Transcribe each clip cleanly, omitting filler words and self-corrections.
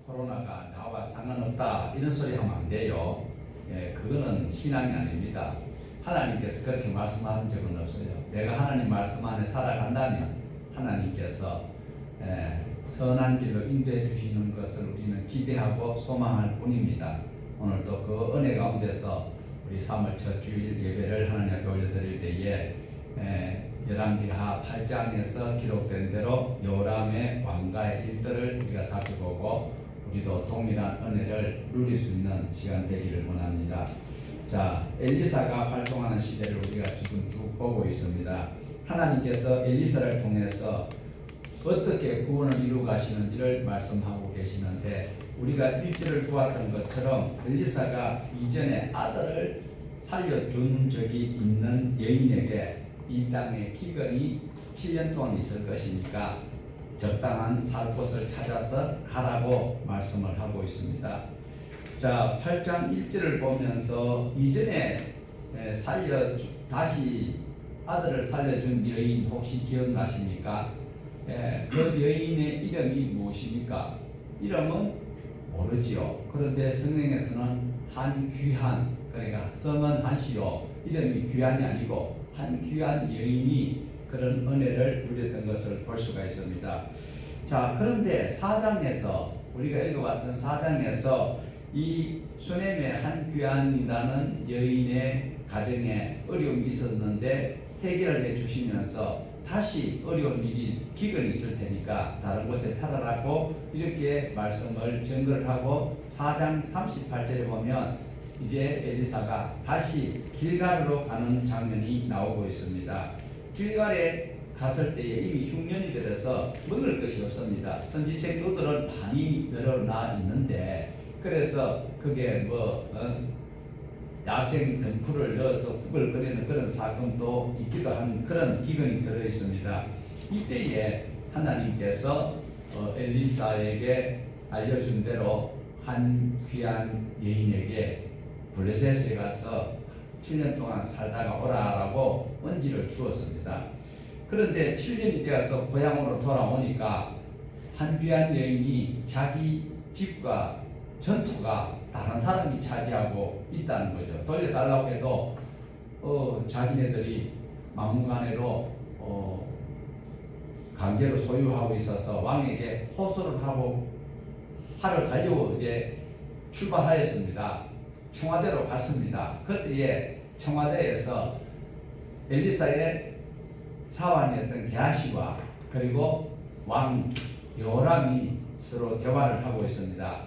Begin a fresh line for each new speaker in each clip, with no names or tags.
코로나가 나와 상관없다 이런 소리 하면 안 돼요. 그거는 신앙이 아닙니다. 하나님께서 그렇게 말씀하신 적은 없어요. 내가 하나님 말씀 안에 살아간다면 하나님께서 선한 길로 인도해 주시는 것을 우리는 기대하고 소망할 뿐입니다. 오늘도 그 은혜 가운데서 우리 3월 첫 주일 예배를 하나님 앞에 올려드릴 때에 열왕기하 8장에서 기록된 대로 요람의 왕가의 일들을 우리가 살펴보고 우리도 동일한 은혜를 누릴 수 있는 시간 되기를 원합니다. 자, 엘리사가 활동하는 시대를 우리가 지금 쭉 보고 있습니다. 하나님께서 엘리사를 통해서 어떻게 구원을 이루어 가시는지를 말씀하고 계시는데, 우리가 일절을 보았던 것처럼 엘리사가 이전에 아들을 살려준 적이 있는 여인에게 이 땅에 기근이 7년 동안 있을 것이니까 적당한 살 곳을 찾아서 가라고 말씀을 하고 있습니다. 자, 8장 1절을 보면서 이전에 다시 아들을 살려준 여인 혹시 기억나십니까? 그 여인의 이름이 무엇입니까? 이름은 모르지요. 그런데 성경에서는 한귀한, 그러니까 성은 한시요, 이름이 귀한이 아니고 한귀한 여인이 그런 은혜를 누렸던 것을 볼 수가 있습니다. 자, 그런데 4장에서 우리가 읽어봤던 4장에서 이 수넴의 한귀한이라는 여인의 가정에 어려움이 있었는데 해결을 해주시면서 다시 어려운 일이 기근이 있을 테니까 다른 곳에 살아라고 이렇게 말씀을 전거를 하고 4장 38절에 보면 이제 엘리사가 다시 길갈으로 가는 장면이 나오고 있습니다. 길갈에 갔을 때에 이미 흉년이 들어서 먹을 것이 없습니다. 선지생도들은 많이 늘어나 있는데, 그래서 그게 야생 등불을 넣어서 국을 끓이는 그런 사건도 있기도 한 그런 기근이 들어 있습니다. 이때에 하나님께서 엘리사에게 알려준 대로 한 귀한 여인에게 블레셋에 가서 7년 동안 살다가 오라라고 언지를 주었습니다. 그런데 7년이 되어서 고향으로 돌아오니까 한 귀한 여인이 자기 집과 전토가 다른 사람이 차지하고 있다는 거죠. 돌려달라고 해도 자기네들이 막무가내로 강제로 소유하고 있어서 왕에게 호소를 하러 가려고 이제 출발하였습니다. 청와대로 갔습니다. 그때에 청와대에서 엘리사의 사환이었던 게하시와 그리고 왕 요람이 서로 대화를 하고 있습니다.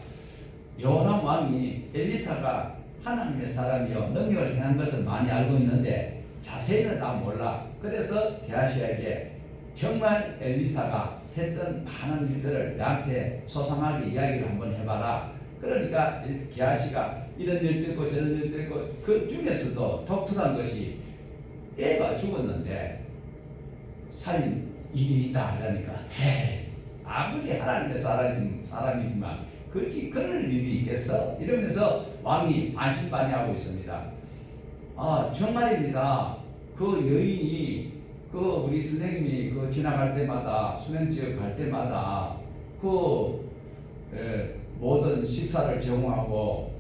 요람 왕이 엘리사가 하나님의 사람이요 능력을 행한 것을 많이 알고 있는데 자세히는 다 몰라. 그래서 게하시에게 정말 엘리사가 했던 많은 일들을 나한테 소상하게 이야기를 한번 해봐라. 그러니까 게하시가 이런 일도 있고 저런 일도 있고 그 중에서도 독특한 것이 애가 죽었는데 살인 일이 있다 하니까 아무리 하나님의 사람이지만 그렇지 그럴 일이 있겠어? 이러면서 왕이 반신반의하고 있습니다. 정말입니다. 그 여인이 우리 선생님이 지나갈 때마다 수행지역 갈 때마다 모든 식사를 제공하고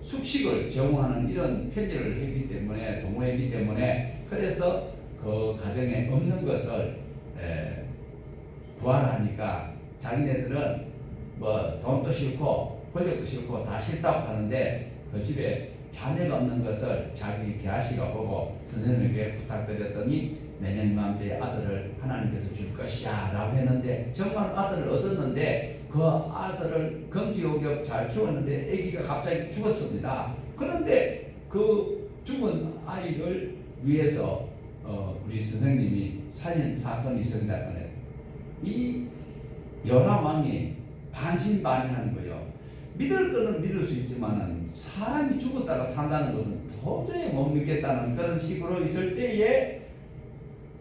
숙식을 제공하는 이런 편의를 했기 때문에 동호했기 때문에 그래서 그 가정에 없는 것을 구하라니까 자기네들은 돈도 싫고 권력도 싫고 다 싫다고 하는데 그 집에 자녀가 없는 것을 자기 게하시가 보고 선생님에게 부탁드렸더니 내년 이맘때에 아들을 하나님께서 줄 것이야 라고 했는데 정말 아들을 얻었는데 그 아들을 금기옥역 잘 키웠는데 아기가 갑자기 죽었습니다. 그런데 그 죽은 아이를 위해서 우리 선생님이 살인 사건이 있었다. 이 요람 왕이 반신반의하는 거예요. 믿을 거는 믿을 수 있지만은 사람이 죽었다가 산다는 것은 도저히 못 믿겠다는 그런 식으로 있을 때에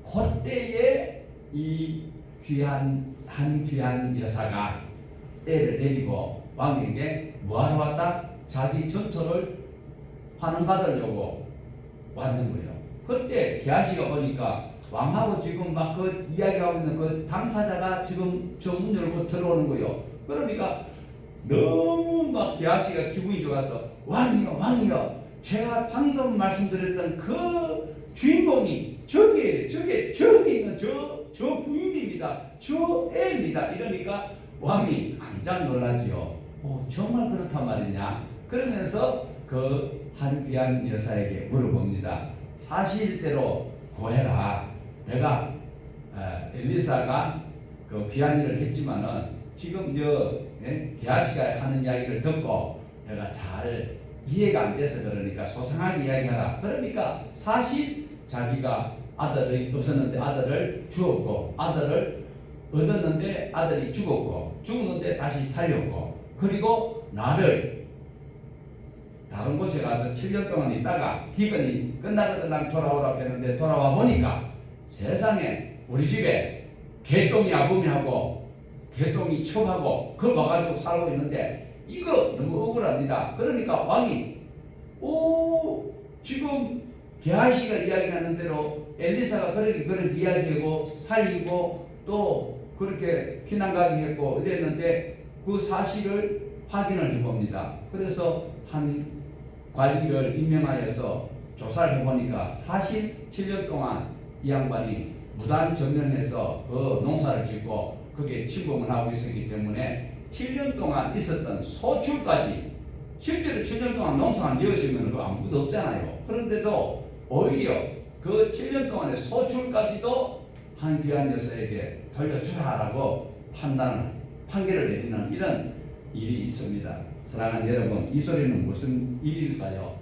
그때에 이 한 귀한 여사가 애를 데리고 왕에게 뭐하러 왔다? 자기 전토를 환원받으려고 왔는 거예요. 그때 게하시가 보니까 왕하고 지금 막 이야기하고 있는 당사자가 지금 저 문 열고 들어오는 거예요. 그러니까 너무 막 게하시가 기분이 좋아서 왕이요 왕이요, 제가 방금 말씀드렸던 그 주인공이 저기 있는 저 부인입니다, 저 애입니다. 이러니까 왕이 깜짝 놀라지요. 정말 그렇단 말이냐. 그러면서 그 한 귀한 여사에게 물어봅니다. 사실대로 고해라. 내가 엘리사가 그 귀한 일을 했지만은 지금 게하시가 하는 이야기를 듣고 내가 잘 이해가 안 돼서 그러니까 소상하게 이야기하라. 그러니까 사실 자기가 아들이 없었는데 아들을 주었고, 아들을 얻었는데 아들이 죽었는데 다시 살렸고, 그리고 나를 다른 곳에 가서 7년 동안 있다가 기근이 끝나거들랑 돌아오라고 했는데 돌아와 보니까 세상에 우리 집에 개똥이 아범이하고 개똥이 첩하고 그거 와가지고 살고 있는데 이거 너무 억울합니다. 그러니까 왕이 지금 게하시가 이야기하는 대로 엘리사가 그렇게 이야기하고 살리고 또 그렇게 피난 가게 했고 이랬는데 그 사실을 확인을 해봅니다. 그래서 한 관리를 임명하여서 조사를 해보니까 사실 7년 동안 이 양반이 무단 점령해서 그 농사를 짓고 그게 침범을 하고 있었기 때문에 7년 동안 있었던 소출까지, 실제로 7년 동안 농사 안 지었으면 그 아무것도 없잖아요. 그런데도 오히려 그 7년 동안의 소출까지도 한 귀한 여사에게 돌려주라라고 판결을 내리는 이런 일이 있습니다. 사랑하는 여러분, 이 소리는 무슨 일일까요?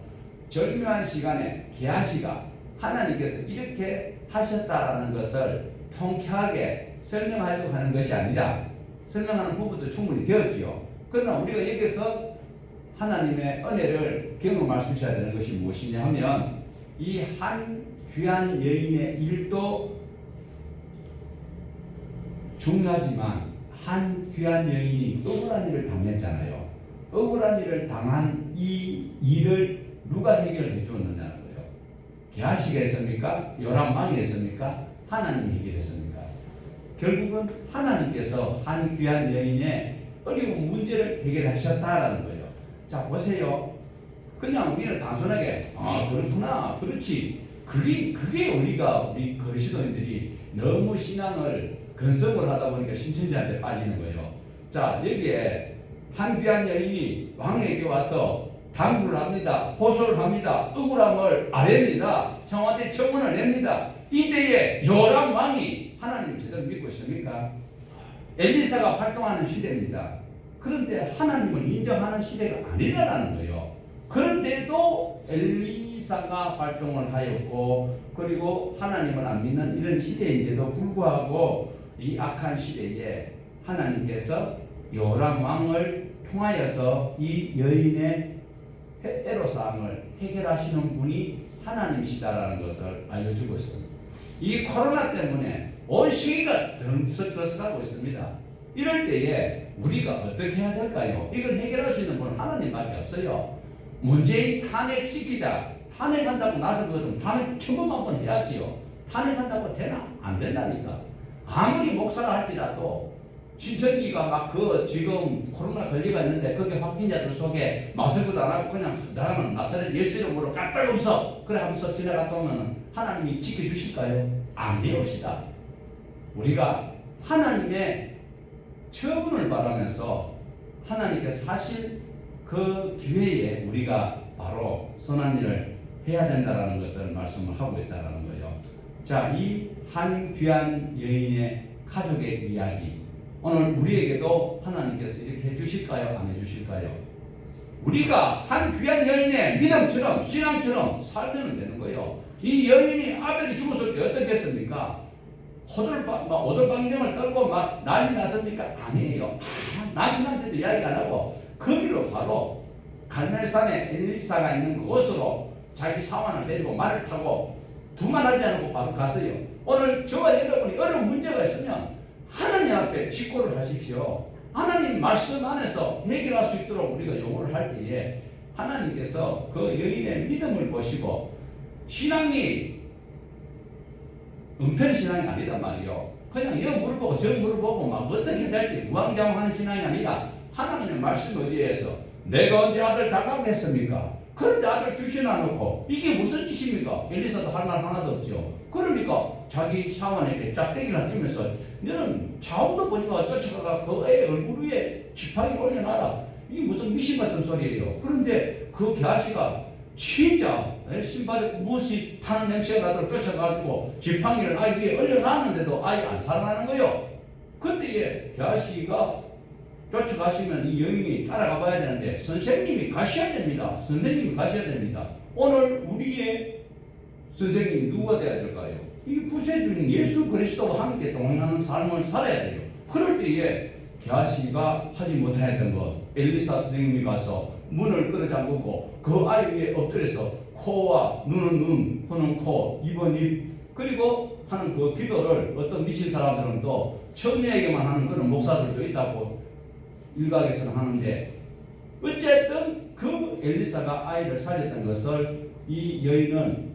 절묘한 시간에 게하시가 하나님께서 이렇게 하셨다라는 것을 통쾌하게 설명하려고 하는 것이 아니라, 설명하는 부분도 충분히 되었지요. 그러나 우리가 여기서 하나님의 은혜를 경험할 수 있어야 되는 것이 무엇이냐 하면, 이 한 귀한 여인의 일도 중요하지만 한 귀한 여인이 억울한 일을 당했잖아요. 억울한 일을 당한 이 일을 누가 해결해 주었느냐는 거예요. 게하시가 했습니까? 요람 왕이 했습니까? 하나님이 해결했습니까? 결국은 하나님께서 한 귀한 여인의 어려운 문제를 해결하셨다라는 거예요. 자, 보세요. 그냥 우리는 단순하게 그렇구나, 그렇지, 그게 우리 그리스도인들이 너무 신앙을 근성을 하다 보니까 신천지한테 빠지는 거예요. 자, 여기에 한 귀한 여인이 왕에게 와서 당부를 합니다. 호소를 합니다. 억울함을 아뢰입니다. 청와대 청문을 냅니다. 이때에 요람 왕이 하나님을 제대로 믿고 있습니까? 엘리사가 활동하는 시대입니다. 그런데 하나님을 인정하는 시대가 아니라는 거예요. 그런데도 엘리사가 활동을 하였고, 그리고 하나님을 안 믿는 이런 시대인데도 불구하고 이 악한 시대에 하나님께서 요람 왕을 통하여서 이 여인의 애로사항을 해결하시는 분이 하나님이시다라는 것을 알려주고 있습니다. 이 코로나 때문에 온 시기가 들썩들썩하고 있습니다. 이럴 때에 우리가 어떻게 해야 될까요? 이걸 해결할 수 있는 분은 하나님밖에 없어요. 문재인 탄핵시키자, 탄핵한다고 나서거든 탄핵 처음만 번 해야지요. 탄핵한다고 되나? 안 된다니까. 아무리 목사라 할지라도 신천지가 막 지금 코로나 걸리가 있는데 거기 확진자들 속에 마스크도 안 하고 그냥 나라는 나사렛 예수 이름으로 까딱없어 그래 하면서 지나갔다 오면 하나님이 지켜주실까요? 안 되옵시다. 우리가 하나님의 처분을 바라면서 하나님께 사실 그 기회에 우리가 바로 선한 일을 해야 된다는 것을 말씀을 하고 있다는 거예요. 자, 이 한 귀한 여인의 가족의 이야기, 오늘 우리에게도 하나님께서 이렇게 해주실까요? 안 해주실까요? 우리가 한 귀한 여인의 믿음처럼 신앙처럼 살면 되는 거예요. 이 여인이 아들이 죽었을 때 어떻게 했습니까? 오돌방정을 떨고 막 난리 났습니까? 아니에요. 남편한테도 이야기 안 하고 거기로 바로 갈멜산에 엘리사가 있는 그곳으로 자기 사환을 내리고 말을 타고 두말하지 않고 바로 갔어요. 오늘 저와 여러분이 어려운 문제가 있으면 하나님 앞에 직고를 하십시오. 하나님 말씀 안에서 해결할 수 있도록 우리가 요구를 할 때에 하나님께서 그 여인의 믿음을 보시고, 신앙이 엉터리 신앙이 아니단 말이요. 그냥 여 물어보고 저 물어보고 막 어떻게 될지 우왕좌왕하는 신앙이 아니라 하나님의 말씀 의지해서 내가 언제 아들 달라고 했습니까? 그런데 아들 주시나 놓고 이게 무슨 짓입니까? 엘리사도 할 말 하나도 없죠. 그러니까 자기 사원에게 짝대기를 주면서 너는 좌우도 보니까 쫓아가가 그 애 얼굴 위에 지팡이 올려놔라. 이게 무슨 미신 같은 소리예요. 그런데 그 게하시가 진짜 신발에 무엇이 타는 냄새가 나도록 쫓아가지고 지팡이를 아이 위에 올려놨는데도 아이 안 살아나는 거예요. 근데 게하시가 쫓아가시면 이 여인이 따라가 봐야 되는데 선생님이 가셔야 됩니다. 선생님이 가셔야 됩니다. 오늘 우리의 선생님이 누가 돼야 될까요? 이 구세주인 예수 그리스도와 함께 동행하는 삶을 살아야 돼요. 그럴 때에 게하시가 하지 못했던 것, 엘리사 선생님이 가서 문을 끌어잠그고 그 아이 위에 엎드려서 코와 눈은 코는 코, 입은 입, 그리고 하는 그 기도를 어떤 미친 사람들은 또 처녀에게만 하는 그런 목사들도 있다고 일각에서는 하는데, 어쨌든 그 엘리사가 아이를 살렸던 것을 이 여인은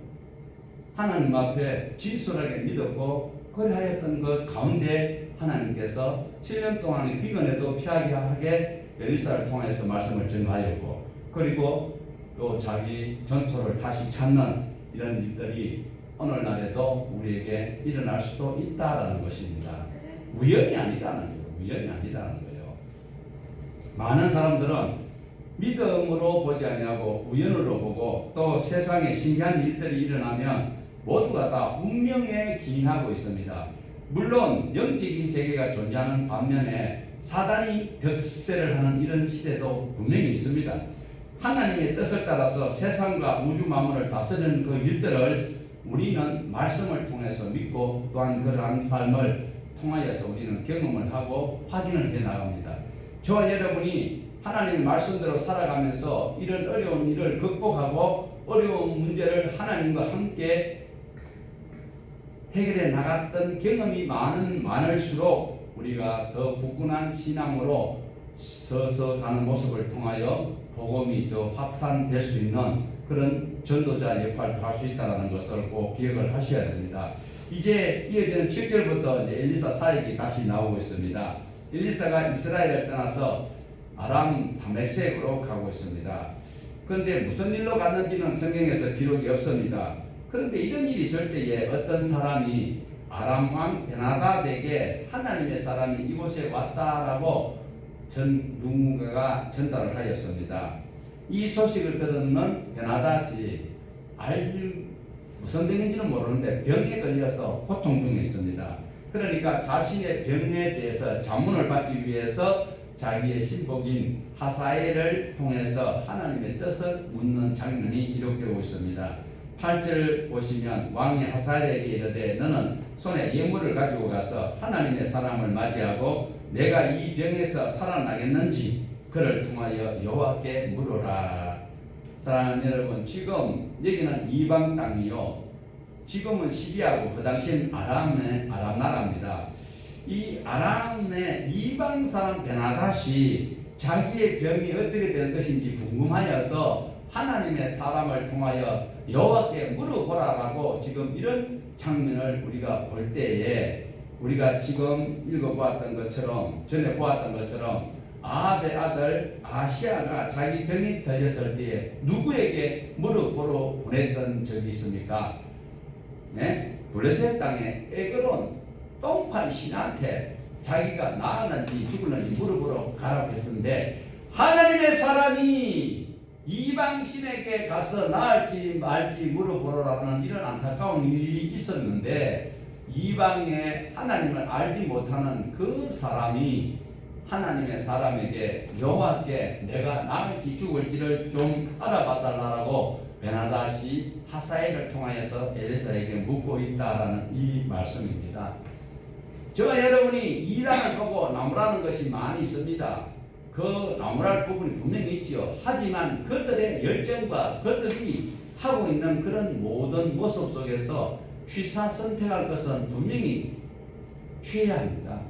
하나님 앞에 진솔하게 믿었고, 그리하였던 것 가운데 하나님께서 7년 동안의 기근에도 피하게 하게 엘리사를 통해서 말씀을 전하였고, 그리고 또 자기 전토를 다시 찾는 이런 일들이 오늘날에도 우리에게 일어날 수도 있다라는 것입니다. 우연이 아니라는 거예요. 우연이 아니라는 거예요. 많은 사람들은 믿음으로 보지 아니하고 우연으로 보고, 또 세상에 신기한 일들이 일어나면 모두가 다 운명에 기인하고 있습니다. 물론 영적인 세계가 존재하는 반면에 사단이 득세를 하는 이런 시대도 분명히 있습니다. 하나님의 뜻을 따라서 세상과 우주 만물을 다스리는 그 일들을 우리는 말씀을 통해서 믿고, 또한 그러한 삶을 통하여서 우리는 경험을 하고 확인을 해 나갑니다. 저와 여러분이 하나님의 말씀대로 살아가면서 이런 어려운 일을 극복하고 어려운 문제를 하나님과 함께 해결해 나갔던 경험이 많을수록 우리가 더 굳건한 신앙으로 서서 가는 모습을 통하여 복음이 더 확산될 수 있는 그런 전도자 역할을 할 수 있다는 것을 꼭 기억을 하셔야 됩니다. 이제 이어지는 7절부터 이제 엘리사 사역이 다시 나오고 있습니다. 엘리사가 이스라엘을 떠나서 아람 다메섹으로 가고 있습니다. 그런데 무슨 일로 갔는지는 성경에서 기록이 없습니다. 그런데 이런 일이 있을 때에 어떤 사람이 아람 왕 베나닷에게 하나님의 사람이 이곳에 왔다라고 누군가가 전달을 하였습니다. 이 소식을 들은 베나닷이 무슨 병인지는 모르는데 병에 걸려서 고통 중에 있습니다. 그러니까 자신의 병에 대해서 자문을 받기 위해서 자기의 신복인 하사엘을 통해서 하나님의 뜻을 묻는 장면이 기록되고 있습니다. 8절 보시면 왕이 하사엘에게 이르되 너는 손에 예물을 가지고 가서 하나님의 사람을 맞이하고 내가 이 병에서 살아나겠는지 그를 통하여 여호와께 물으라. 사랑하는 여러분, 지금 여기는 이방 땅이요, 지금은 시리아고 그 당시엔 아람 나라입니다. 이 아람의 이방 사람 베나닷이 자기의 병이 어떻게 될 것인지 궁금하여서 하나님의 사람을 통하여 여호와께 물어보라라고 지금 이런 장면을 우리가 볼 때에, 우리가 지금 읽어보았던 것처럼, 전에 보았던 것처럼 아합의 아들 아시아가 자기 병이 들렸을 때에 누구에게 물어보러 보냈던 적이 있습니까? 네? 블레셋 땅에 에그론 똥파리 신한테 자기가 나았는지 죽을는지 물어보러 가라고 했는데, 하나님의 사람이 이방 신에게 가서 나을지 말지 물어보라는 이런 안타까운 일이 있었는데, 이방에 하나님을 알지 못하는 그 사람이 하나님의 사람에게 여호와께 내가 나을지 죽을지를 좀 알아봐달라고 베나닷이 하사엘을 통하여서 엘리사에게 묻고 있다라는 이 말씀입니다. 저와 여러분이 이란을 보고 나무라는 것이 많이 있습니다. 그 나무랄 부분이 분명히 있죠. 하지만 그들의 열정과 그들이 하고 있는 그런 모든 모습 속에서 취사 선택할 것은 분명히 취해야 합니다.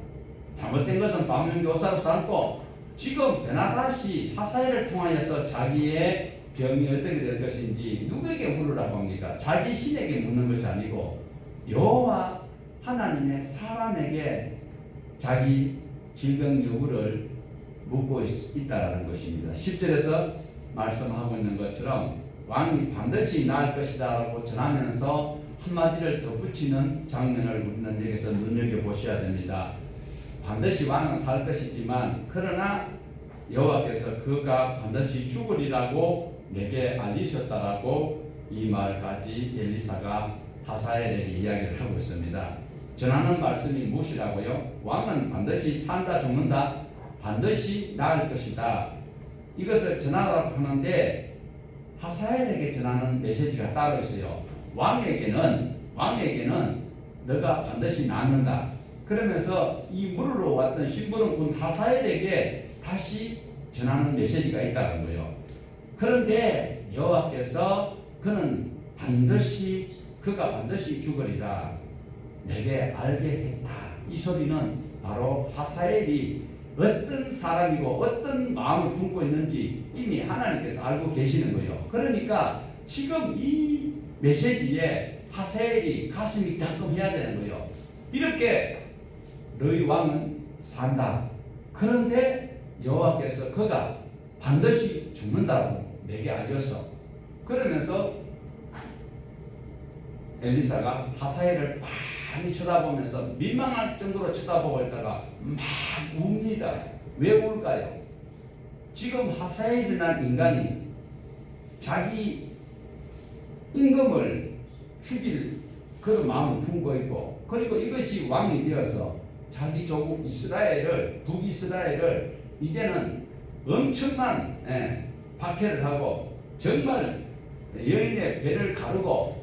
잘못된 것은 반면교사로 삼고, 지금 베나닷이 하사엘을 통하여서 자기의 병이 어떻게 될 것인지 누구에게 물으라고 합니까? 자기 신에게 묻는 것이 아니고 여호와 하나님의 사람에게 자기 질병 여부를 묻고 있다라는 것입니다. 10절에서 말씀하고 있는 것처럼 왕이 반드시 나을 것이다 라고 전하면서 한마디를 덧붙이는 장면을 우리는 여기서 눈여겨보셔야 됩니다. 반드시 왕은 살 것이지만 그러나 여호와께서 그가 반드시 죽으리라고 내게 알리셨다라고 이 말까지 엘리사가 하사엘에게 이야기를 하고 있습니다. 전하는 말씀이 무엇이라고요? 왕은 반드시 산다 죽는다 반드시 나을 것이다. 이것을 전하라고 하는데 하사엘에게 전하는 메시지가 따로 있어요. 왕에게는 너가 반드시 낫는다. 그러면서 이 물으러 왔던 심부름꾼 하사엘에게 다시 전하는 메시지가 있다는 거예요. 그런데 여호와께서 그가 반드시 죽으리라 내게 알게 했다. 이 소리는 바로 하사엘이 어떤 사람이고 어떤 마음을 품고 있는지 이미 하나님께서 알고 계시는 거예요. 그러니까 지금 이 메시지에 하사엘이 가슴이 따끔해야 되는 거예요. 이렇게 너희 왕은 산다. 그런데 여호와께서 그가 반드시 죽는다고 내게 알렸어. 그러면서 엘리사가 하사엘을 많이 쳐다보면서 민망할 정도로 쳐다보고 있다가 막 웁니다. 왜 울까요? 지금 하사엘이라는 인간이 자기 임금을 죽일 그런 마음을 품고 있고, 그리고 이것이 왕이 되어서 자기 조국 북이스라엘을 이제는 엄청난 박해를 하고 정말 여인의 배를 가르고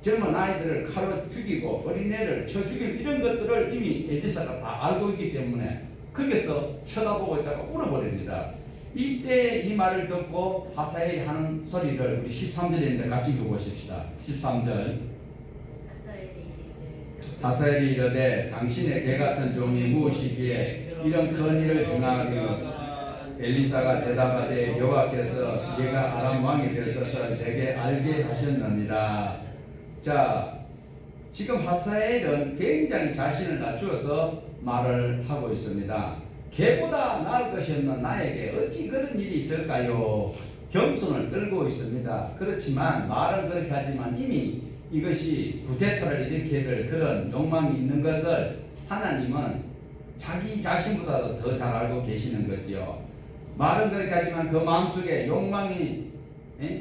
젊은 아이들을 칼로 죽이고 어린애를 쳐 죽일 이런 것들을 이미 엘리사가 다 알고 있기 때문에 거기서 쳐다보고 있다가 울어버립니다. 이때 이 말을 듣고 하사엘이 하는 소리를 우리 13절에 있는데 같이 읽어보십시다. 13절 하사엘이 이르되 당신의 개같은 종이 무엇이기에 이런 큰 일을 행하기를. 엘리사가 대답하되 여호와께서 네가 아람 왕이 될 것을 내게 알게 하셨느니라. 자, 지금 하사엘은 굉장히 자신을 낮추어서 말을 하고 있습니다. 개보다 나을 것이 없는 나에게 어찌 그런 일이 있을까요? 겸손을 떨고 있습니다. 그렇지만 말은 그렇게 하지만 이미 이것이 구태타를 일으킬 그런 욕망이 있는 것을 하나님은 자기 자신보다도 더 잘 알고 계시는 거지요. 말은 그렇게 하지만 그 마음속에 욕망이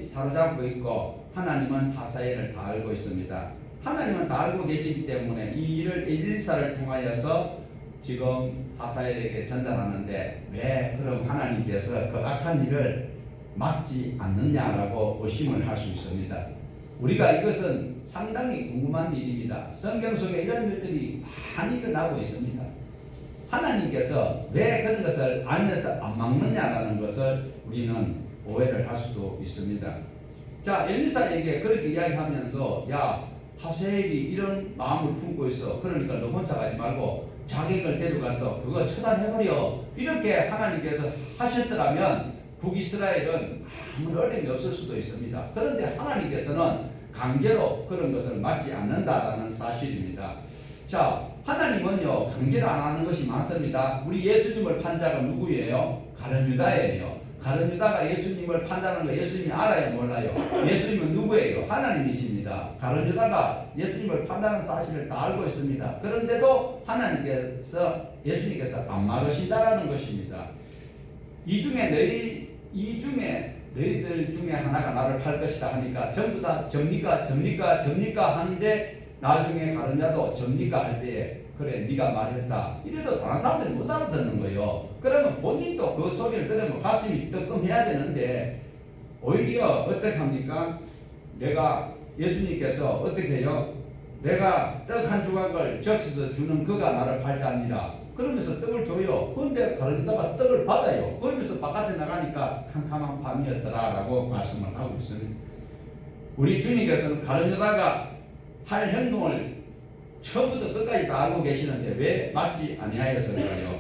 사로잡고 있고 하나님은 하사엘을 다 알고 있습니다. 하나님은 다 알고 계시기 때문에 이 일을 엘리사를 통하여서 지금 하사엘에게 전달하는데 왜 그럼 하나님께서 그 악한 일을 막지 않느냐라고 의심을 할 수 있습니다. 우리가 이것은 상당히 궁금한 일입니다. 성경 속에 이런 일들이 많이 일어나고 있습니다. 하나님께서 왜 그런 것을 알면서 안 막느냐라는 것을 우리는 오해를 할 수도 있습니다. 자, 엘리사에게 그렇게 이야기하면서 야, 하사엘이 이런 마음을 품고 있어. 그러니까 너 혼자 가지 말고 자객을 데려가서 그거 처단해버려. 이렇게 하나님께서 하셨더라면 북이스라엘은 아무 어려움이 없을 수도 있습니다. 그런데 하나님께서는 강제로 그런 것을 막지 않는다라는 사실입니다. 자, 하나님은요 강제로 안 하는 것이 많습니다. 우리 예수님을 판 자가 누구예요? 가룟 유다예요. 가룟 유다가 예수님을 판다는 거 예수님이 알아요, 몰라요? 예수님은 누구예요? 하나님이십니다. 가룟 유다가 예수님을 판다는 사실을 다 알고 있습니다. 그런데도 하나님께서 예수님께서 안 막으신다라는 것입니다. 이 중에 너희들 중에 하나가 나를 팔 것이다 하니까 전부 다 접니까 하는데 나중에 가룟 유다도 접니까 할 때에 그래 네가 말했다 이래도 다른 사람들이 못 알아듣는 거예요. 그러면 본인도 그 소리를 들으면 가슴이 뜨끔해야 되는데 오히려 어떻게 합니까? 예수님께서 어떻게 해요? 내가 떡 한 조각을 적셔서 주는 그가 나를 팔지 않니라 그러면서 떡을 줘요. 그런데 가룟 유다가 떡을 받아요. 그러면서 바깥에 나가니까 캄캄한 밤이었더라 라고 말씀을 하고 있습니다. 우리 주님께서는 가룟 유다가 할 행동을 처음부터 끝까지 다 알고 계시는데 왜 막지 아니하였을까요?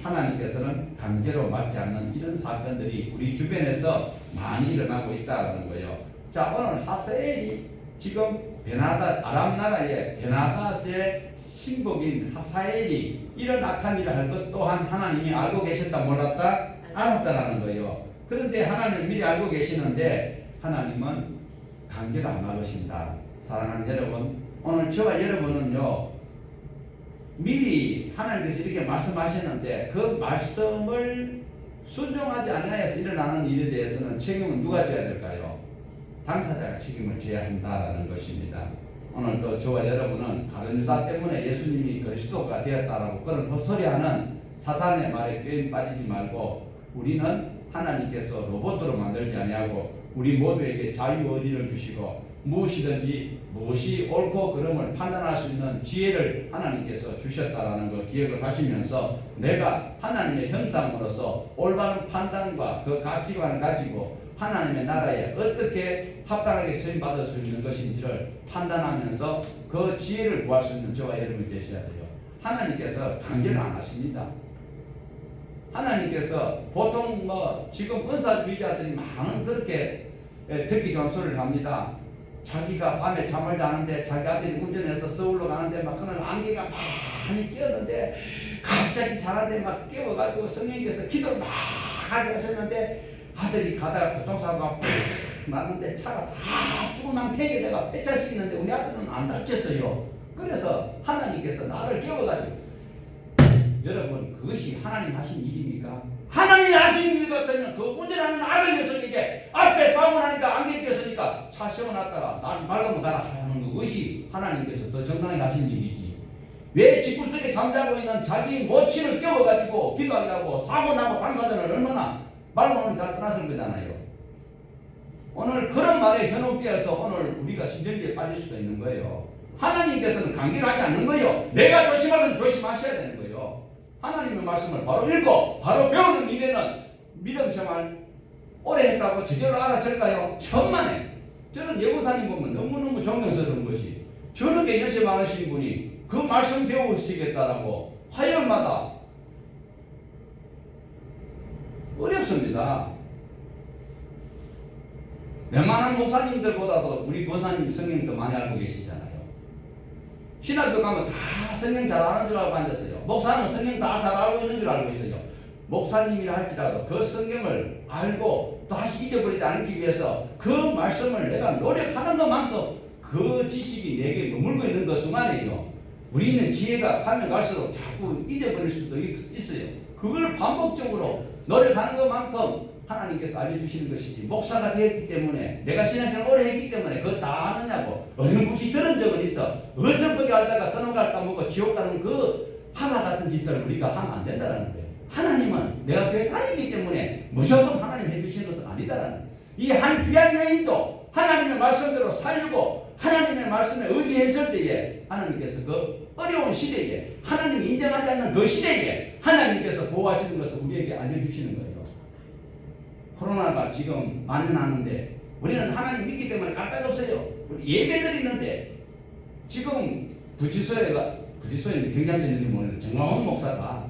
하나님께서는 강제로 막지 않는 이런 사건들이 우리 주변에서 많이 일어나고 있다는 거예요. 자, 오늘 하사엘이 지금 베나다 아람 나라의 베나닷의 신복인 하사엘이 이런 악한 일을 할 것 또한 하나님이 알고 계셨다 몰랐다 알았다라는 거예요. 그런데 하나님 미리 알고 계시는데 하나님은 강제로 안 막으신다. 사랑하는 여러분, 오늘 저와 여러분은요 미리 하나님께서 이렇게 말씀하시는데 그 말씀을 순종하지 않아서 일어나는 일에 대해서는 책임은 누가 져야 될까요? 당사자가 책임을 져야 한다라는 것입니다. 오늘 또 저와 여러분은 가룟 유다 때문에 예수님이 그리스도가 되었다라고 그런 헛소리하는 사탄의 말에 괜히 빠지지 말고 우리는 하나님께서 로봇으로 만들지 아니하고 우리 모두에게 자유 의지를 주시고 무엇이든지 무엇이 옳고 그름을 판단할 수 있는 지혜를 하나님께서 주셨다라는 걸 기억을 하시면서 내가 하나님의 형상으로서 올바른 판단과 그 가치관을 가지고 하나님의 나라에 어떻게 합당하게 쓰임받을 수 있는 것인지를 판단하면서 그 지혜를 구할 수 있는 저와 여러분이 되셔야 돼요. 하나님께서 강제를 안 하십니다. 하나님께서 보통 지금 은사주의자들이 많은 그렇게 듣기 좋은 소리를 합니다. 자기가 밤에 잠을 자는데 자기 아들이 운전해서 서울로 가는데 막 그날 안개가 많이 끼었는데 갑자기 자는데 막 깨워가지고 성령께서 기도를 막 하게 하셨는데 아들이 가다가 교통사고가 났는데 차가 다 죽은 상태에 내가 폐차시키는데 우리 아들은 안 다쳤어요. 그래서 하나님께서 나를 깨워가지고 여러분 그것이 하나님 하신 일입니까? 하나님이 하신 일 같으면 그 운전하는 아들 녀석에게 앞에 사고 나니까 안개 꼈으니까 차 세워놨다가 날 말가면 가라 하는 그것이 하나님께서 더 정당하게 하신 일이지. 왜 집구석에 잠자고 있는 자기 모친을 깨워가지고 기도하게 하고 사고 나고 당사자를 얼마나 말로는 다 떠났을 거잖아요. 오늘 그런 말에 현혹되어서 오늘 우리가 신전지에 빠질 수도 있는 거예요. 하나님께서는 강제를 하지 않는 거예요. 내가 조심하면서 조심하셔야 되는 거예요. 하나님의 말씀을 바로 읽고 바로 배우는 일에는 믿음 생활 오래 했다고 저절로 알아질까요? 천만에. 저는 예고사님 보면 너무너무 존경스러운 것이 저렇게 열심히 많으신 분이 그 말씀 배우시겠다라고 화요일마다 어렵습니다. 웬만한 목사님들보다도 우리 권사님 성경 더 많이 알고 계시잖아요. 신학교 가면 다 성경 잘 아는 줄 알고 앉았어요. 목사는 성경 다 잘 알고 있는 줄 알고 있어요. 목사님이라 할지라도 그 성경을 알고 다시 잊어버리지 않기 위해서 그 말씀을 내가 노력하는 것만큼 그 지식이 내게 머물고 있는 것 순간에요. 우리는 지혜가 가면 갈수록 자꾸 잊어버릴 수도 있어요. 그걸 반복적으로 노력하는 것만큼 하나님께서 알려주시는 것이지 목사가 되었기 때문에 내가 신앙생활 오래 했기 때문에 그거 다 아느냐고 어렴풋이 들은 적은 있어. 어설프게 알다가 선언갈 까먹고 지옥 가는 그 하나 같은 짓을 우리가 하면 안 된다는 거예요. 하나님은 내가 교회 다니기 때문에 무조건 하나님 해주시는 것은 아니다라는 거예요. 이 한 귀한 여인도 하나님의 말씀대로 살고 하나님의 말씀에 의지했을 때에 하나님께서 그 어려운 시대에 하나님이 인정하지 않는 그 시대에 하나님께서 보호하시는 것을 우리에게 알려주시는 거예요. 코로나가 지금 만연하는데 우리는 하나님 믿기 때문에 깜빡 없어요. 우리 예배 드리는데 지금 부지소에 경장서 있는지 모르는 정광훈 목사가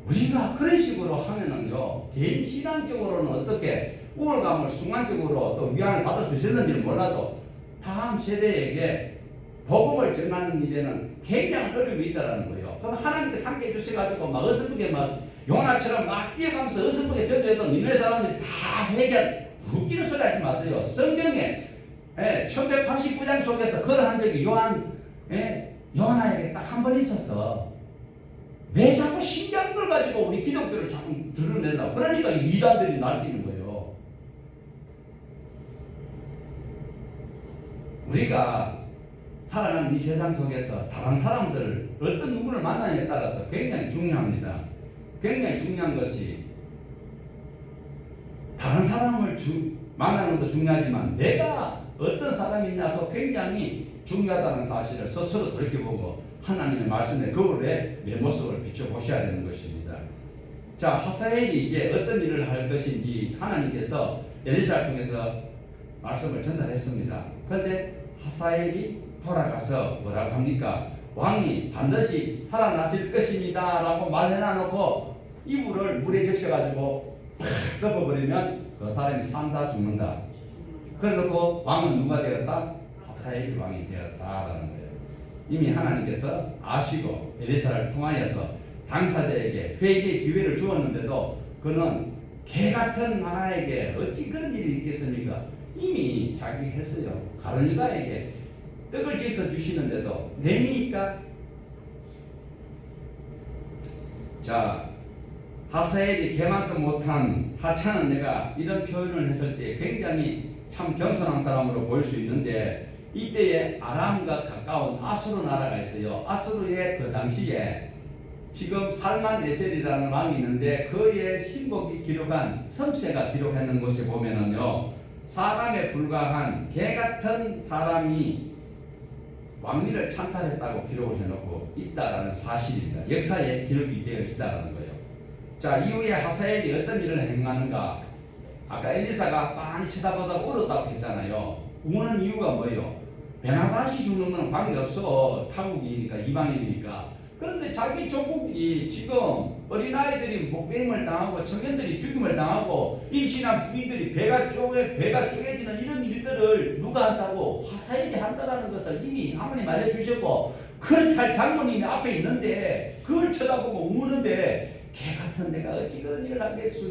우리가 그런 식으로 하면은요 개인 신앙적으로는 어떻게 우월감을 순간적으로 또 위안을 받을 수 있었는지는 몰라도 다음 세대에게 복음을 전하는 일에는 굉장히 어려움이 있다는 거예요. 그럼 하나님께서 함께 해주셔가지고 막 어설프게 막 요나처럼 막 뛰어가면서 어설프게 전도해도 니네 사람들이 다 해결 웃기는 소리 하지 마세요. 성경에 1189장 속에서 그러한 적이 요한에게 딱 한 번 있었어. 왜 자꾸 신기한 걸 가지고 우리 기독교를 자꾸 드러내려고 그러니까 이단들이 날뛰는 거예요. 우리가 살아가는 이 세상 속에서 다른 사람들을 어떤 누구를 만나느냐에 따라서 굉장히 중요합니다. 굉장히 중요한 것이 다른 사람을 만나는 것도 중요하지만 내가 어떤 사람이냐도 굉장히 중요하다는 사실을 스스로 돌이켜보고 하나님의 말씀에 거울에 내 모습을 비춰보셔야 되는 것입니다. 자, 하사엘이 이제 어떤 일을 할 것인지 하나님께서 엘리사를 통해서 말씀을 전달했습니다. 그런데 하사엘이 돌아가서 뭐라고 합니까? 왕이 반드시 살아나실 것입니다 라고 말해놔놓고 이불을 물에 적셔가지고 팍 덮어버리면 그 사람이 산다 죽는다. 그래놓고 왕은 누가 되었다? 하사엘이 왕이 되었다라는 거예요. 이미 하나님께서 아시고 엘리사를 통하여서 당사자에게 회개 기회를 주었는데도 그는 개 같은 나라에게 어찌 그런 일이 있겠습니까? 이미 자기 했어요. 가룟 유다에게 떡을 지어 주시는데도 내니까. 자, 하사엘이 개만도 못한 하찮은 내가 이런 표현을 했을 때 굉장히 참 겸손한 사람으로 보일 수 있는데, 이때에 아람과 가까운 아수르 나라가 있어요. 아수르의 그 당시에 지금 살만에셀이라는 왕이 있는데 그의 신복이 기록한 섬세가 기록하는 곳에 보면은요, 사람에 불과한 개 같은 사람이 왕위를 찬탈했다고 기록을 해놓고 있다라는 사실입니다. 역사에 기록이 되어 있다라는 거예요. 자, 이후에 하사엘이 어떤 일을 행하는가? 아까 엘리사가 빤히 쳐다보다가 울었다고 했잖아요. 우는 이유가 뭐예요? 베나다시 죽는 건 관계없어. 타국이니까, 이방인이니까. 그런데 자기 조국이 지금 어린아이들이 목배임을 당하고 청년들이 죽임을 당하고 임신한 부인들이 배가 쪼개지는 이런 일들을 누가 한다고? 하사엘이 한다라는 것을 이미 하나님 알려주셨고, 그렇게 할 장로님이 앞에 있는데 그걸 쳐다보고 우는데 개 같은 내가 어찌 그런 일을 하겠소?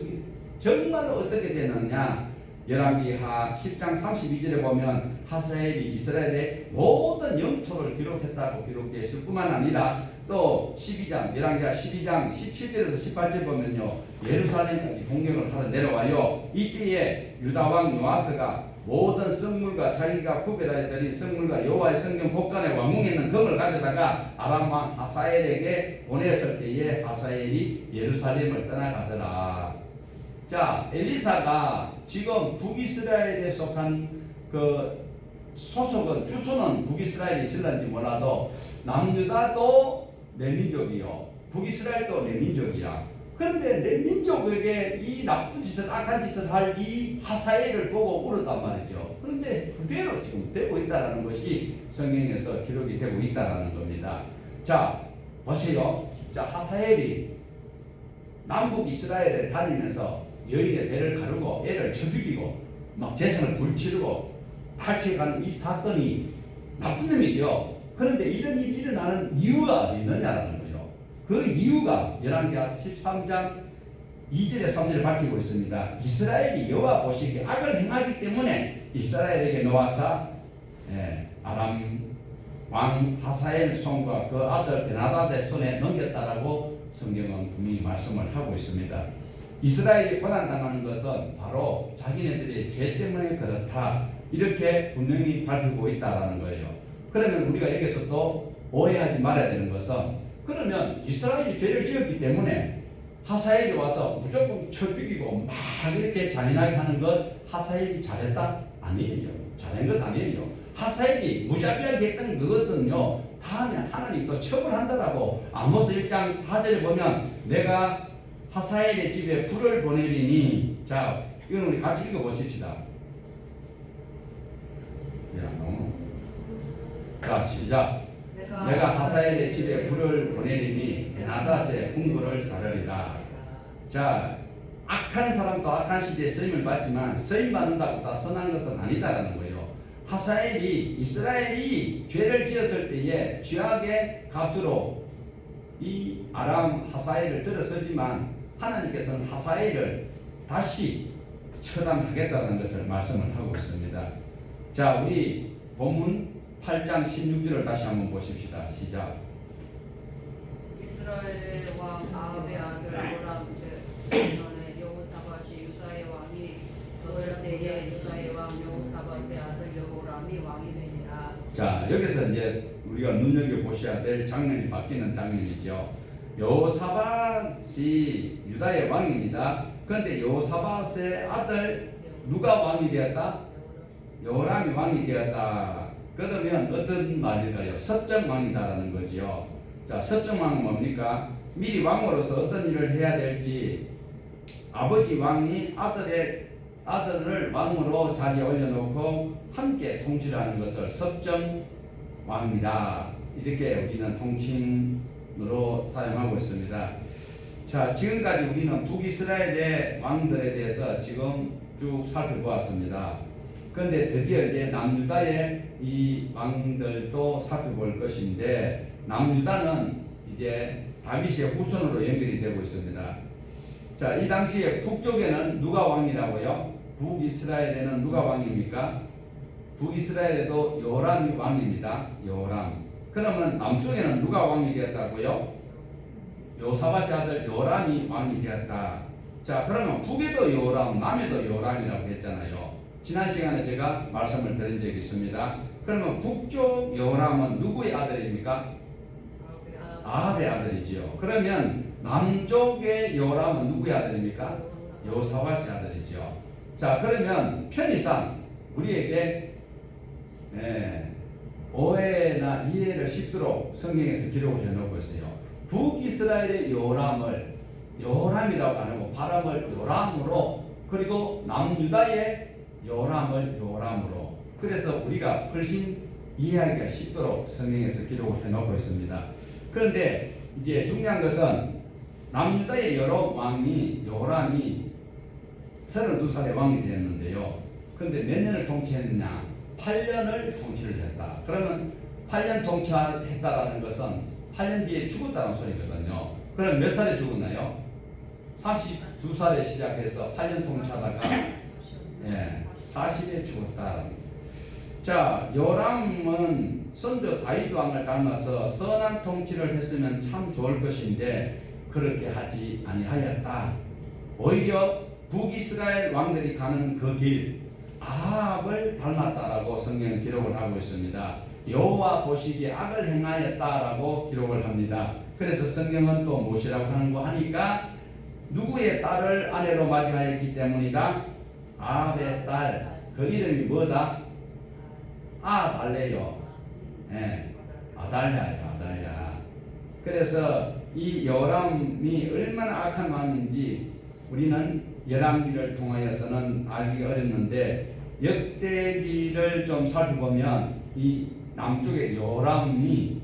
정말로 어떻게 되느냐? 열왕기하 10장 32절에 보면 하사엘이 이스라엘의 모든 영토를 기록했다고 기록되어 있을 뿐만 아니라 또 12장, 열왕기하 12장 17절에서 18절 보면요, 예루살렘까지 공격을 하러 내려와요. 이때에 유다왕 요아스가 모든 성물과 자기가 구별하여 드린 성물과 여호와의 성경 복간에 왕궁에 있는 금을 가져다가 아람 왕 하사엘에게 보냈을 때에 하사엘이 예루살렘을 떠나가더라. 자, 엘리사가 지금 북이스라엘에 속한 그 소속은 주소는 북이스라엘에 있을런지 몰라도 남유다도 내 민족이요, 북이스라엘도 내 민족이야. 그런데 내 민족에게 이 나쁜 짓을, 악한 짓을 할 이 하사엘을 보고 울었단 말이죠. 그런데 그대로 지금 되고 있다는 것이 성경에서 기록이 되고 있다는 겁니다. 자, 보세요. 자, 하사엘이 남북 이스라엘에 다니면서 여인의 배를 가르고 애를 쳐 죽이고 막 재산을 불치르고 탈취해가는 이 사건이 나쁜 놈이죠. 그런데 이런 일이 일어나는 이유가 어디 있느냐라는 거예요. 그 이유가 열왕기하 13장 2절에 3절에 밝히고 있습니다. 이스라엘이 여호와 보시기에 악을 행하기 때문에 이스라엘에게 놓아서 아람 왕 하사엘 손과 그 아들 베나다드의 손에 넘겼다라고 성경은 분명히 말씀을 하고 있습니다. 이스라엘이 고난당하는 것은 바로 자기네들의 죄 때문에 그렇다, 이렇게 분명히 밝히고 있다라는 거예요. 그러면 우리가 여기서 또 오해하지 말아야 되는 것은, 그러면 이스라엘이 죄를 지었기 때문에 하사엘이 와서 무조건 쳐 죽이고 막 이렇게 잔인하게 하는 것 하사엘이 잘했다? 아니에요. 잘한 것 아니에요. 하사엘이 무자비하게 했던 그것은요, 다음에 하나님 또 처벌한다라고 아모스 1장 4절에 보면 내가 하사엘의 집에 불을 보내리니, 자, 이건 우리 같이 읽어보십시다. 자, 시작. 내가 하사엘의 집에 불을 보내리니 베나닷의 궁궐을 사르리라. 자, 악한 사람도 악한 시대에 쓰임을 받지만 쓰임 받는다고 다 선한 것은 아니다라는 거예요. 하사엘이 이스라엘이 죄를 지었을 때에 죄악의 값으로 이 아람 하사엘을 들어서지만 하나님께서는 하사엘을 다시 처단하겠다는 것을 말씀을 하고 있습니다. 자, 우리 본문 8장 16절을 다시 한번 보십시다. 시작.
이스라엘의 왕 아합의 아들 요람 제 여호사밧이 유다의 왕이 되었을 때에 유다의 왕 여호사밧의 아들 여호람이 왕이 되니라.
자, 여기서 이제 우리가 눈여겨 보셔야 될 장면이 바뀌는 장면이죠. 여호사밧이 유다의 왕입니다. 그런데 여호사밧의 아들 누가 왕이 되었다? 여호람이 왕이 되었다. 그러면 어떤 말일까요? 섭정왕이다라는 거지요. 자, 섭정왕은 뭡니까? 미리 왕으로서 어떤 일을 해야 될지 아버지 왕이 아들을 왕으로 자리에 올려놓고 함께 통치를 하는 것을 섭정왕이다, 이렇게 우리는 통칭으로 사용하고 있습니다. 자, 지금까지 우리는 북이스라엘의 왕들에 대해서 지금 쭉 살펴보았습니다. 그런데 드디어 이제 남유다의 이 왕들도 살펴볼 것인데 남유다는 이제 다윗의 후손으로 연결이 되고 있습니다. 자, 이 당시에 북쪽에는 누가 왕이라고요? 북이스라엘에는 누가 왕입니까? 북이스라엘에도 요람이 왕입니다. 요람. 그러면 남쪽에는 누가 왕이 되었다고요? 요사밧의 아들 요람이 왕이 되었다. 자, 그러면 북에도 요람, 남에도 요람이라고 했잖아요. 지난 시간에 제가 말씀을 드린 적이 있습니다. 그러면 북쪽 요람은 누구의 아들입니까? 아합의 아들이지요. 그러면 남쪽의 요람은 누구의 아들입니까? 요사밧의 아들이죠. 자, 그러면 편의상 우리에게 오해나 이해를 쉽도록 성경에서 기록을 해놓고 있어요. 북이스라엘의 요람을 요람이라고 안 하고 바람을 요람으로, 그리고 남유다의 요람을 요람으로. 그래서 우리가 훨씬 이해하기가 쉽도록 성경에서 기록을 해놓고 있습니다. 그런데 이제 중요한 것은 남유다의 요람이 32살의 왕이 되었는데요. 그런데 몇 년을 통치했느냐? 8년을 통치를 했다. 그러면 8년 통치했다라는 것은 8년 뒤에 죽었다는 소리거든요. 그럼 몇 살에 죽었나요? 32살에 시작해서 8년 통치하다가 40에 죽었다. 자, 요람은 선조 다윗 왕을 닮아서 선한 통치를 했으면 참 좋을 것인데 그렇게 하지 아니하였다. 오히려 북이스라엘 왕들이 가는 그 길 아합을 닮았다라고 성경은 기록을 하고 있습니다. 여호와 보시기에 악을 행하였다라고 기록을 합니다. 그래서 성경은 또 무엇이라고 하는 거 하니까 누구의 딸을 아내로 맞이하였기 때문이다. 아합의 딸. 그 이름이 뭐다? 아달레요. 아달랴예요. 아달랴. 그래서 이 요람이 얼마나 악한 왕인지 우리는 열왕기를 통하여서는 알기가 어렵는데 역대기를 좀 살펴보면 이 남쪽의 요람이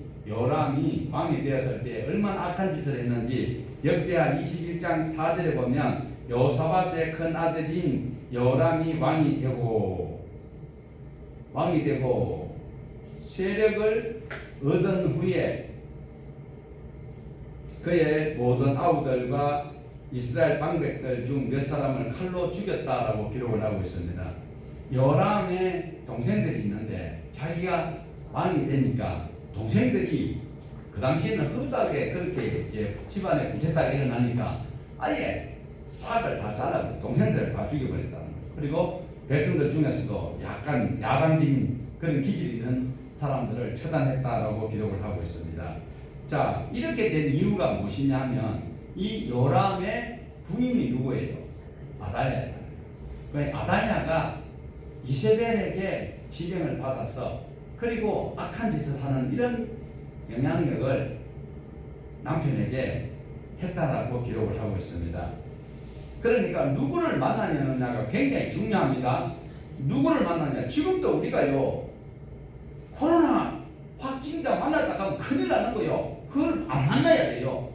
왕이 되었을 때 얼마나 악한 짓을 했는지 역대하 21장 4절에 보면 요사밧의 큰 아들인 요람이 왕이 되고 세력을 얻은 후에 그의 모든 아우들과 이스라엘 방백들 중 몇 사람을 칼로 죽였다라고 기록을 하고 있습니다. 요람의 동생들이 있는데 자기가 왕이 되니까 동생들이 그 당시에는 흡하게 그렇게 이제 집안에 부패하게 일어나니까 아예 싹을 다 잘라고 동생들을 다 죽여버렸다는 거예요. 그리고 백성들 중에서도 약간 야당적인 그런 기질이 있는 사람들을 처단했다라고 기록을 하고 있습니다. 자, 이렇게 된 이유가 무엇이냐 하면 이 요람의 부인이 누구예요? 아달랴잖아요. 그러니까 아달랴가 이세벨에게 지령을 받아서 그리고 악한 짓을 하는 이런 영향력을 남편에게 했다라고 기록을 하고 있습니다. 그러니까 누구를 만나느냐가 굉장히 중요합니다. 누구를 만나냐? 지금도 우리가요 코로나 확진자 만나다 가면 큰일 나는 거요. 그걸 안 만나야 돼요.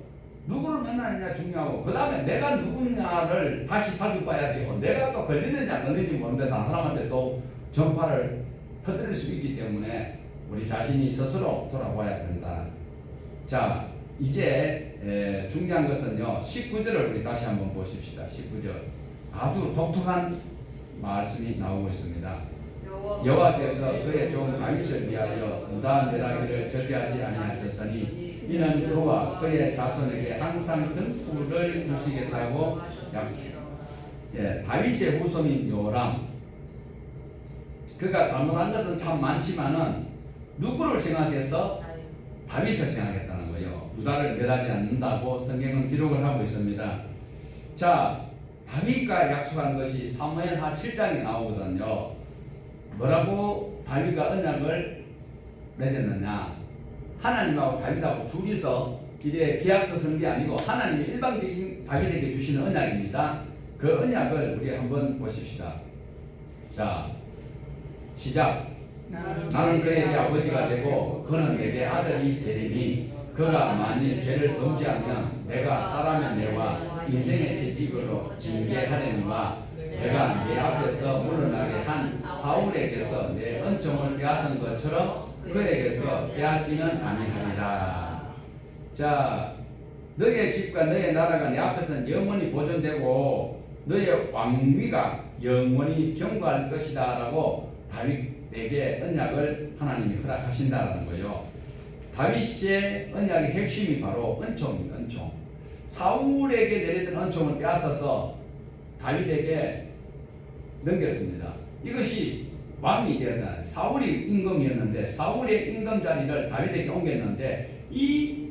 누구를 만나느냐 중요하고 그 다음에 내가 누구냐를 다시 살펴봐야지. 내가 또 걸리는지 안 걸리는지 모르는데 다른 사람한테 또 전파를 퍼뜨릴 수 있기 때문에 우리 자신이 스스로 돌아봐야 된다. 자, 이제 중요한 것은요 19절을 우리 다시 한번 보십시다. 19절 아주 독특한 말씀이 나오고 있습니다. 여호와께서 그의 종 다윗을 위하여 유다 멸하기를 절대하지 아니하셨으니 이는 그와 그의 자손에게 항상 등불을 주시겠다고 다윗의 후손인 요람, 그가 잘못한 것은 참 많지만은 누구를 생각해서 다윗을 생각했다는 거예요. 유다를 멸하지 않는다고 성경은 기록을 하고 있습니다. 자, 다윗과 약속한 것이 사무엘하 7장에 나오거든요. 뭐라고 다윗과 언약을 맺었느냐? 하나님하고 다윗하고 둘이서 이래 계약서 쓰는 게 아니고 하나님이 일방적인 다윗에게 주시는 언약입니다. 그 언약을 우리 한번 보십시다. 자, 시작. 나는 그에게 아버지가 되고 그는 내게 아들이 되리니 그가 만일 죄를 범죄하면 내가 사람의 뇌와 인생의 채찍으로 징계하려니와 내가 내 앞에서 물러나게 한 사울에게서 내 은총을 빼앗은 것처럼 그에게서 빼앗지는 아니하리라. 자, 너의 집과 너의 나라가 내 앞에서는 영원히 보존되고 너의 왕위가 영원히 경고할 것이다 라고 다윗에게 언약을 하나님이 허락하신다라는 거예요. 다윗의 언약의 핵심이 바로 은총입니다. 은총. 사울에게 내렸던 은총을 빼앗아서 다윗에게 넘겼습니다. 이것이 왕이 되었다. 사울이 임금이었는데 사울의 임금 자리를 다윗에게 옮겼는데 이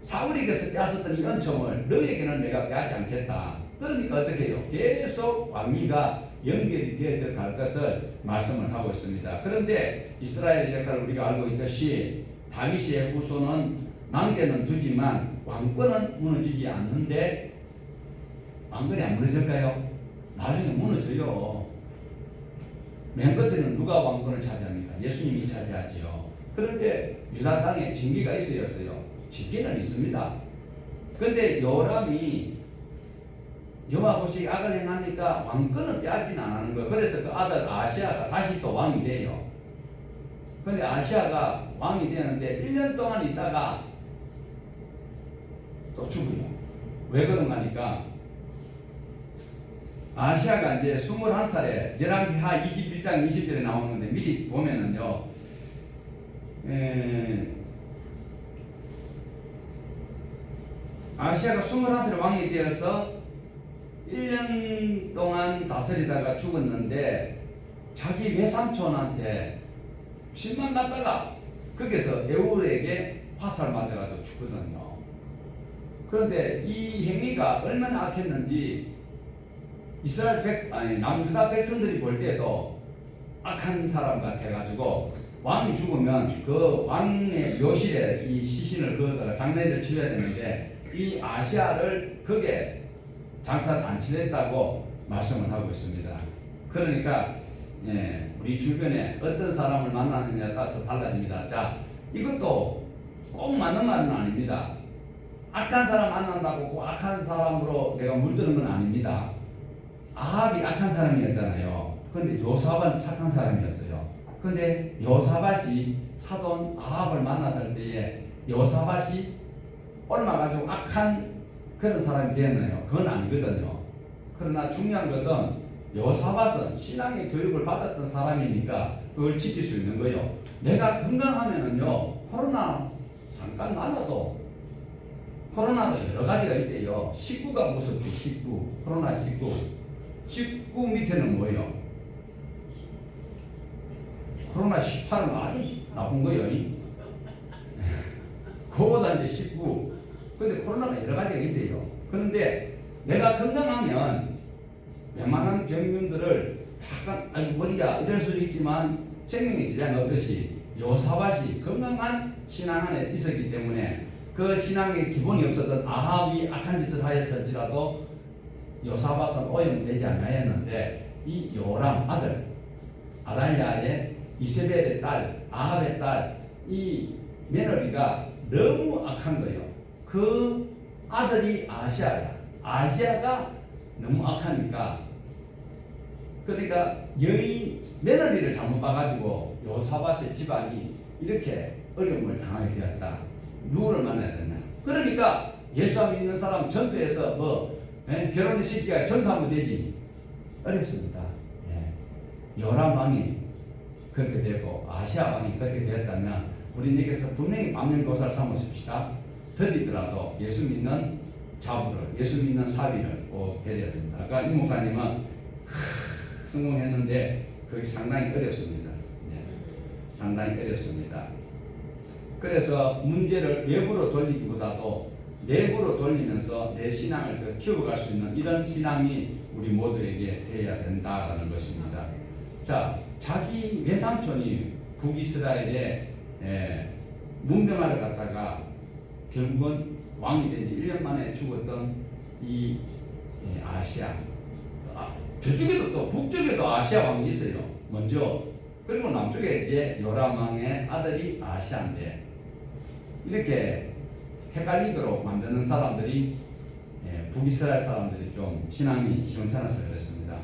사울에게서 빼앗았던 이 은총을 너에게는 내가 빼앗지 않겠다. 그러니까 어떻게 해요? 계속 왕위가 연결이 되어져 갈 것을 말씀을 하고 있습니다. 그런데 이스라엘 역사를 우리가 알고 있듯이 다윗의 후손은 망대는 두지만 왕권은 무너지지 않는데 왕권이 안 무너질까요? 나중에 무너져요. 맨 끝에는 누가 왕권을 차지합니까? 예수님이 차지하지요. 그런데 유다 땅에 징계가 있어요, 없어요? 징계는 있습니다. 그런데 요람이 여호와 보시기에 악을 행하니까 왕권은 빼앗지는 않는 거예요. 그래서 그 아들 아시아가 다시 또 왕이 돼요. 그런데 아시아가 왕이 되는데 1년 동안 있다가 또 죽어요. 왜 그런가 하니까 아시아가 이제 21살에 열왕기하 21장 20절에 나오는 건데 미리 보면은요. 아시아가 21살에 왕이 되어서 1년 동안 다스리다가 죽었는데 자기 외삼촌한테 신만 났다가 거기서 에울에게 화살 맞아가지고 죽거든요. 그런데 이 행위가 얼마나 악했는지 이스라엘 남유다 백성들이 볼 때도 악한 사람 같아가지고 왕이 죽으면 그 왕의 묘실에 이 시신을 그어다가 장례를 치러야 되는데 이 아시아를 거기에 장사를 안 치렀다고 말씀을 하고 있습니다. 그러니까 우리 주변에 어떤 사람을 만나느냐에 따라서 달라집니다. 자, 이것도 꼭 맞는 말은 아닙니다. 악한 사람 만난다고 그 악한 사람으로 내가 물드는 건 아닙니다. 아합이 악한 사람이었잖아요. 그런데 요사밧은 착한 사람이었어요. 그런데 요사밧이 사돈 아합을 만났을 때에 요사밧이 얼마 가지고 악한 그런 사람이 되었나요? 그건 아니거든요. 그러나 중요한 것은 요사밧은 신앙의 교육을 받았던 사람이니까 그걸 지킬 수 있는 거예요. 내가 건강하면은요, 코로나 잠깐 많아도 코로나도 여러 가지가 있대요. 19가 무섭게 19, 코로나 19 밑에는 뭐예요? 코로나 18은 아주 나쁜 거예요. 그거보다 이제 19. 근데 코로나가 여러 가지가 있대요. 그런데 내가 건강하면 웬만한 병균들을 약간 머리야 이럴 수도 있지만 생명의 지장이 없듯이 요사밧이 건강한 신앙 안에 있었기 때문에 그 신앙의 기본이 없었던 아합이 악한 짓을 하였을지라도 요사밧은 오염되지 않았는데 이 요람 아들 아달랴의 이세벨의 딸 아합의 딸 이 며느리가 너무 악한 거예요. 그 아들이 아시아야. 아시아가 너무 악하니까 그러니까 여인 며느리를 잘못 봐가지고 요사밧의 집안이 이렇게 어려움을 당하게 되었다. 누구를 만나야 되나? 그러니까 예수 믿는 사람 전도해서 결혼을 시키기가 전도하면 되지. 어렵습니다. 요람 왕이 그렇게 되고 아시아 왕이 그렇게 되었다면 우리에게서 분명히 반면교사를 삼으십시다. 더디더라도 예수 믿는 자부를, 예수 믿는 사위를 꼭 데려야 됩니다. 아까 이 목사님은 성공했는데 그게 상당히 어렵습니다. 상당히 어렵습니다. 그래서 문제를 외부로 돌리기보다도 내부로 돌리면서 내 신앙을 더 키워갈 수 있는 이런 신앙이 우리 모두에게 되어야 된다라는 것입니다. 자, 자기 외삼촌이 북이스라엘에 문병하러 갔다가 결국은 왕이 된 지 1년 만에 죽었던 이 아시아. 저쪽에도 또 북쪽에도 아시아 왕이 있어요. 먼저. 그리고 남쪽에 이제 요람 왕의 아들이 아시아인데 이렇게 헷갈리도록 만드는 사람들이 북이스라엘 사람들이 좀 신앙이 시원찮아서 그랬습니다.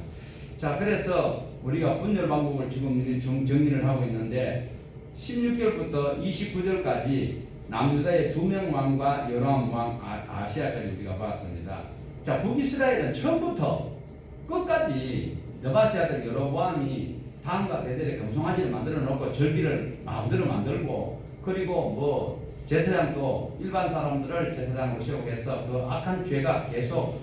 자, 그래서 우리가 분열 방법을 지금 정리를 하고 있는데 16절부터 29절까지 남유다의 2명 왕과 여로암 왕 아시아까지 우리가 봤습니다. 자, 북이스라엘은 처음부터 끝까지 느바시 아들 여로보암이 다음과 베델에 금송아지를 만들어 놓고 절기를 마음대로 만들고, 그리고 뭐 제사장도 일반 사람들을 제사장으로 세우고 해서 그 악한 죄가 계속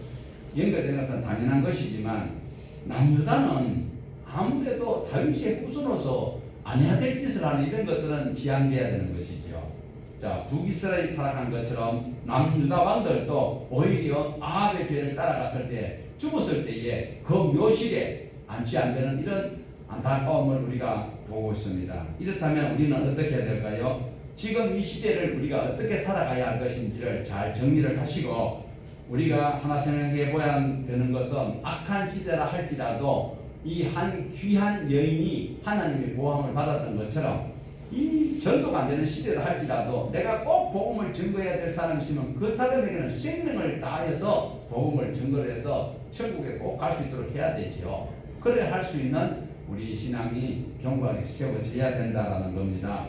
연결되는 것은 당연한 것이지만, 남유다는 아무래도 다윗의 후손으로서 안 해야 될 짓을 하는 이런 것들은 지양돼야 되는 것이죠. 자, 북이스라엘이 타락한 것처럼 남유다 왕들도 오히려 아합의 죄를 따라갔을 때, 죽었을 때에 그 묘실에 안치 안 되는 이런 안타까움을 우리가 보고 있습니다. 이렇다면 우리는 어떻게 해야 될까요? 지금 이 시대를 우리가 어떻게 살아가야 할 것인지를 잘 정리를 하시고, 우리가 하나 생각해 보아야 되는 것은 악한 시대라 할지라도 이 한 귀한 여인이 하나님의 보호함을 받았던 것처럼 이 전도가 안 되는 시대라 할지라도 내가 꼭 복음을 증거해야 될 사람이 있으면 그 사람에게는 생명을 다해서 복음을 증거를 해서 천국에 꼭 갈 수 있도록 해야 되지요. 그래야 할 수 있는 우리 신앙이 견고하게 세워져야 된다라는 겁니다.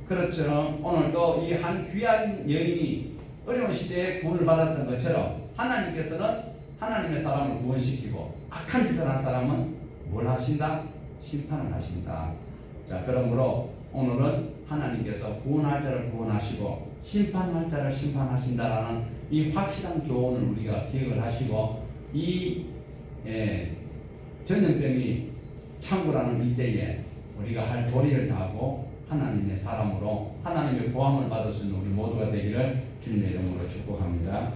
그렇처럼 오늘도 이 한 귀한 여인이 어려운 시대에 구원을 받았던 것처럼 하나님께서는 하나님의 사람을 구원시키고 악한 짓을 한 사람은 뭘 하신다? 심판을 하신다. 자, 그러므로 오늘은 하나님께서 구원할 자를 구원하시고 심판할 자를 심판하신다라는 이 확실한 교훈을 우리가 기억을 하시고, 이 전염병이 창궐하는 이때에 우리가 할 도리를 다하고 하나님의 사람으로 하나님의 보함을 받을 수 있는 우리 모두가 되기를 주님의 이름으로 축복합니다.